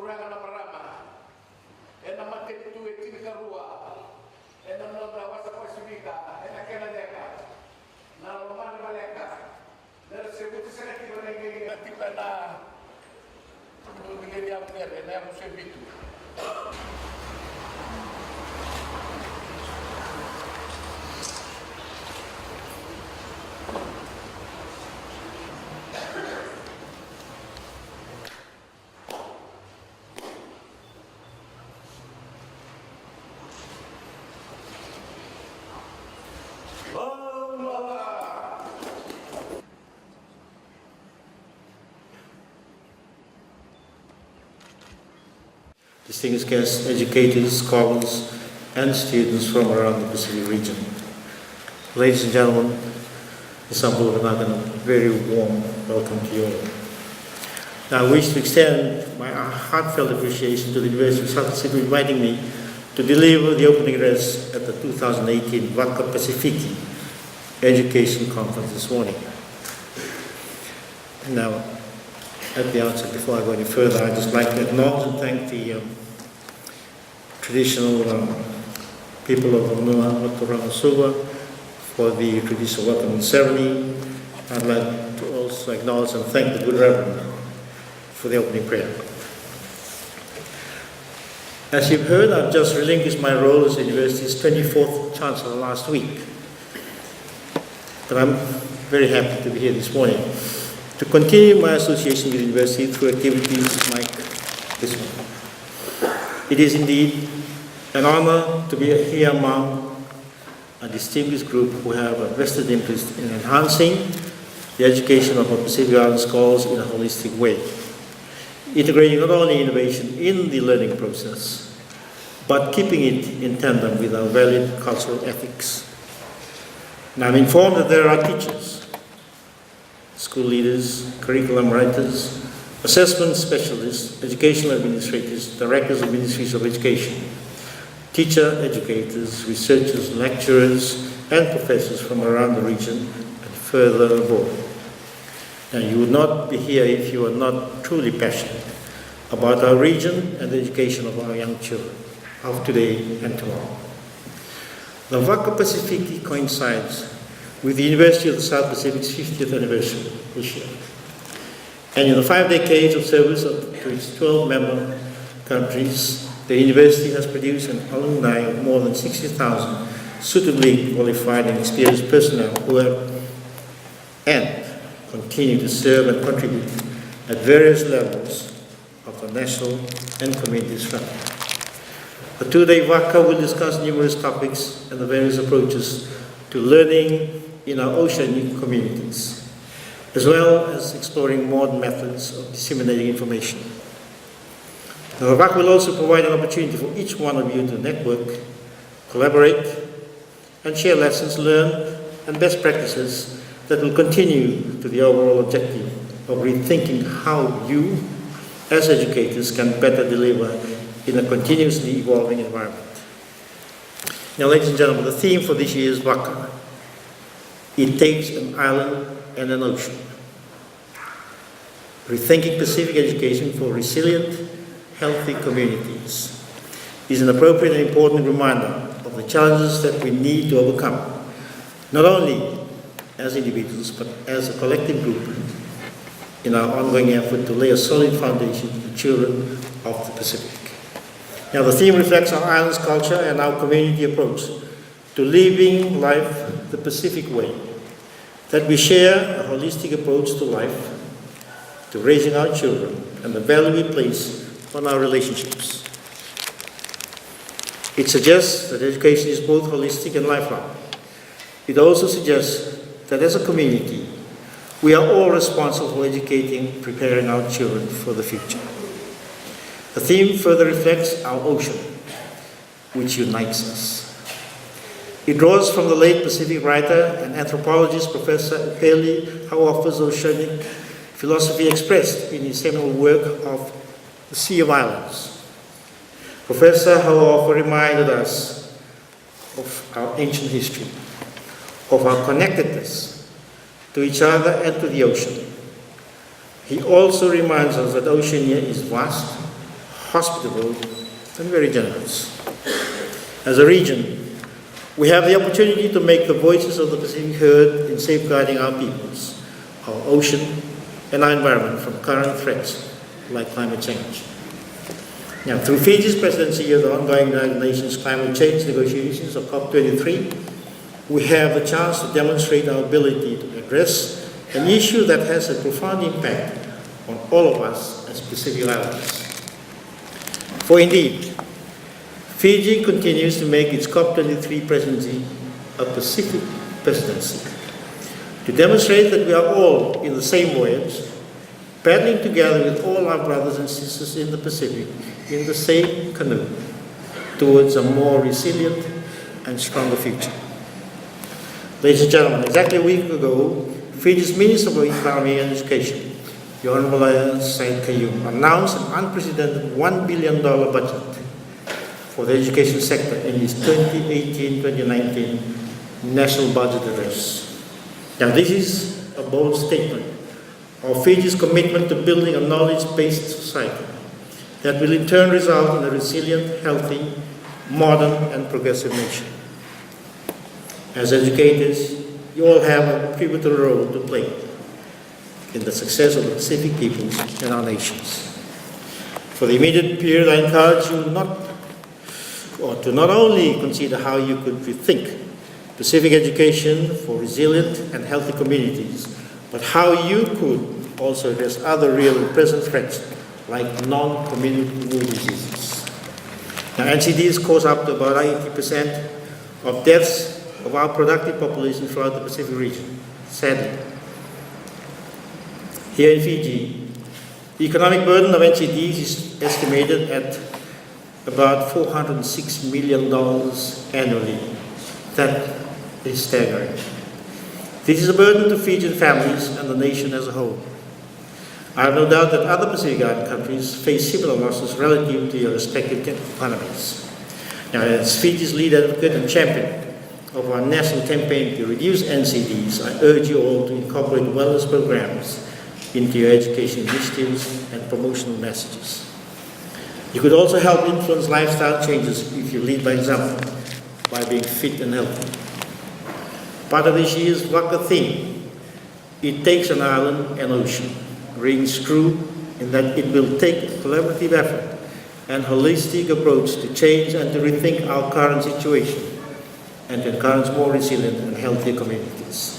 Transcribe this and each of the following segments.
kuranga na marama. E na matetu e tinikarua. E na noda Vaka Pasifika. E na kenadeka. Na lomana maleka. Na sebuti sana kibanenge tiba na ngiri ya mere na musebitu. Distinguished guests, educators, scholars, and students from around the Pacific region. Ladies and gentlemen, Assembly of Vaka, a very warm welcome to you all. Now I wish to extend my heartfelt appreciation to the University of South Pacific for inviting me to deliver the opening address at the 2018 Vaka Pasifiki Education Conference this morning. Now, at the outset, before I go any further, I'd just like to acknowledge and thank the traditional people of Oceania for the traditional welcoming ceremony. I'd like to also acknowledge and thank the Good Reverend for the opening prayer. As you've heard, I've just relinquished my role as the university's 24th Chancellor last week. But I'm very happy to be here this morning to continue my association with the university through activities like this one. It is indeed an honor to be here among a distinguished group who have a vested interest in enhancing the education of our Pacific Island scholars in a holistic way, integrating not only innovation in the learning process, but keeping it in tandem with our valued cultural ethics. And I'm informed that there are teachers, school leaders, curriculum writers, assessment specialists, educational administrators, directors of ministries of education, teacher educators, researchers, lecturers, and professors from around the region and further abroad. Now, you would not be here if you are not truly passionate about our region and the education of our young children, of today and tomorrow. The Vaka Pasifiki coincides with the University of the South Pacific's 50th anniversary this year. And in the 5 decades of service to its 12 member countries, the university has produced an alumni of more than 60,000 suitably qualified and experienced personnel who have and continue to serve and contribute at various levels of the national and community strata. The two-day Vaka will discuss numerous topics and the various approaches to learning in our Oceania communities, as well as exploring modern methods of disseminating information. Now, the Vaka will also provide an opportunity for each one of you to network, collaborate, and share lessons learned and best practices that will continue to the overall objective of rethinking how you, as educators, can better deliver in a continuously evolving environment. Now, ladies and gentlemen, the theme for this year's Vaka, it takes an island and an ocean. Rethinking Pacific education for resilient, healthy communities is an appropriate and important reminder of the challenges that we need to overcome, not only as individuals, but as a collective group in our ongoing effort to lay a solid foundation for the children of the Pacific. Now, the theme reflects our island's culture and our community approach to living life the Pacific way, that we share a holistic approach to life, to raising our children, and the value we place on our relationships. It suggests that education is both holistic and lifelong. It also suggests that as a community, we are all responsible for educating, preparing our children for the future. The theme further reflects our ocean, which unites us. It draws from the late Pacific writer and anthropologist Professor Peli Hauofa's oceanic philosophy expressed in his seminal work of The Sea of Islands. Professor Hauofa reminded us of our ancient history, of our connectedness to each other and to the ocean. He also reminds us that Oceania is vast, hospitable, and very generous. As a region, we have the opportunity to make the voices of the Pacific heard in safeguarding our peoples, our ocean, and our environment from current threats like climate change. Now, through Fiji's presidency of the ongoing United Nations climate change negotiations of COP23, we have the chance to demonstrate our ability to address an issue that has a profound impact on all of us as Pacific Islanders. For indeed, Fiji continues to make its COP23 presidency a Pacific presidency, to demonstrate that we are all in the same voyage, paddling together with all our brothers and sisters in the Pacific in the same canoe towards a more resilient and stronger future. Ladies and gentlemen, exactly a week ago, Fiji's Minister for Economy and Education, the Honorable Said Kayum, announced an unprecedented $1 billion budget for the education sector in his 2018-2019 National Budget Address. Now, this is a bold statement of Fiji's commitment to building a knowledge-based society that will in turn result in a resilient, healthy, modern, and progressive nation. As educators, you all have a pivotal role to play in the success of the Pacific peoples and our nations. For the immediate period, I encourage you to not only consider how you could rethink Pacific education for resilient and healthy communities, but how you could also address other real and present threats like non-communicable diseases. Now, NCDs cause up to about 80% of deaths of our productive population throughout the Pacific region, sadly. Here in Fiji, the economic burden of NCDs is estimated at about $406 million annually. That is staggering. This is a burden to Fijian families and the nation as a whole. I have no doubt that other Pacific Island countries face similar losses relative to their respective economies. Now, as Fiji's lead advocate and champion of our national campaign to reduce NCDs, I urge you all to incorporate wellness programs into your education initiatives and promotional messages. You could also help influence lifestyle changes if you lead by example, by being fit and healthy. Part of this year's Vaka theme, it takes an island and ocean, rings true in that it will take a collaborative effort and holistic approach to change and to rethink our current situation and to encourage more resilient and healthier communities.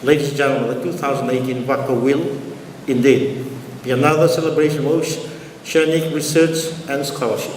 Ladies and gentlemen, the 2018 Vaka will indeed be another celebration of oceanic research and scholarship.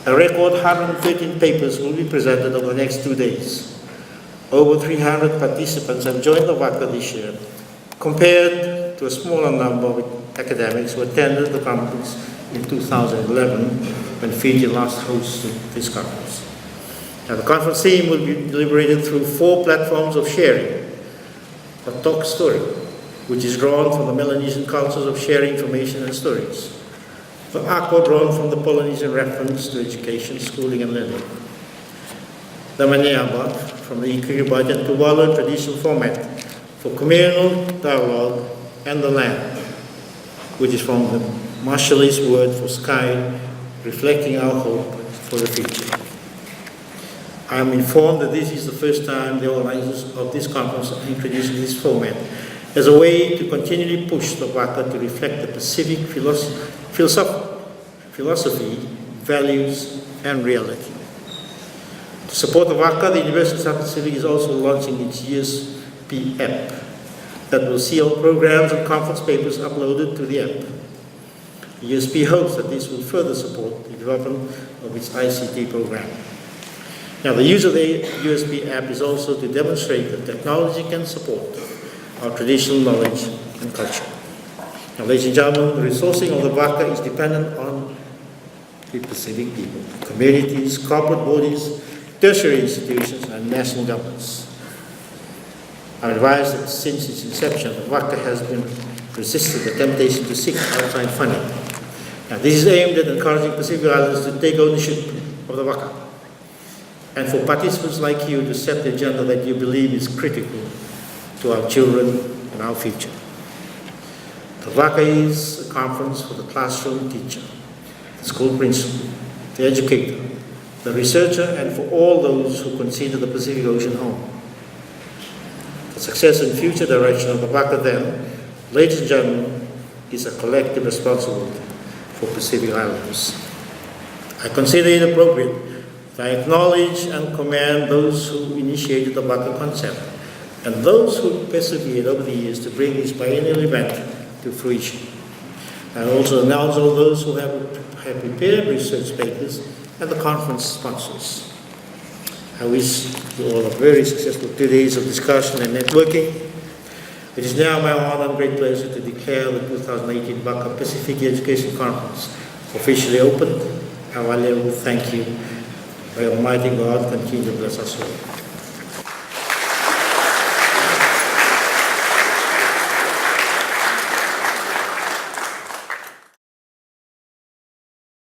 A record 113 papers will be presented over the next 2 days. Over 300 participants have joined the Vaka this year, compared to a smaller number of academics who attended the conference in 2011 when Fiji last hosted this conference. Now, the conference theme will be deliberated through 4 platforms of sharing. A talk story, which is drawn from the Melanesian cultures of sharing information and stories. The aqua, drawn from the Polynesian reference to education, schooling, and learning. The Maniaba, from the Ikiribati and Tuvalu traditional format for communal dialogue, and the land, which is from the Marshallese word for sky, reflecting our hope for the future. I am informed that this is the first time the organizers of this conference are introducing this format as a way to continually push the Vaka to reflect the Pacific philosophy, values, and reality. To support the Vaka, the University of South Pacific is also launching its USP app that will see all programs and conference papers uploaded to the app. The USP hopes that this will further support the development of its ICT program. Now, the use of the USB app is also to demonstrate that technology can support our traditional knowledge and culture. Now, ladies and gentlemen, the resourcing of the Vaka is dependent on the Pacific people, communities, corporate bodies, tertiary institutions, and national governments. I'm advised that since its inception, the Vaka has been resisted the temptation to seek outside funding. Now, this is aimed at encouraging Pacific Islanders to take ownership of the Vaka, and for participants like you to set the agenda that you believe is critical to our children and our future. The Vaka is a conference for the classroom teacher, the school principal, the educator, the researcher, and for all those who consider the Pacific Ocean home. The success and future direction of the Vaka then, ladies and gentlemen, is a collective responsibility for Pacific Islanders. I consider it appropriate that I acknowledge and commend those who initiated the Vaka concept and those who persevered over the years to bring this biennial event to fruition. I also announce all those who have prepared research papers and the conference sponsors. I wish you all a very successful 2 days of discussion and networking. It is now my honor and great pleasure to declare the 2018 Vaka Pasifiki Education Conference officially open. I will thank you. May Almighty God continue to bless us all.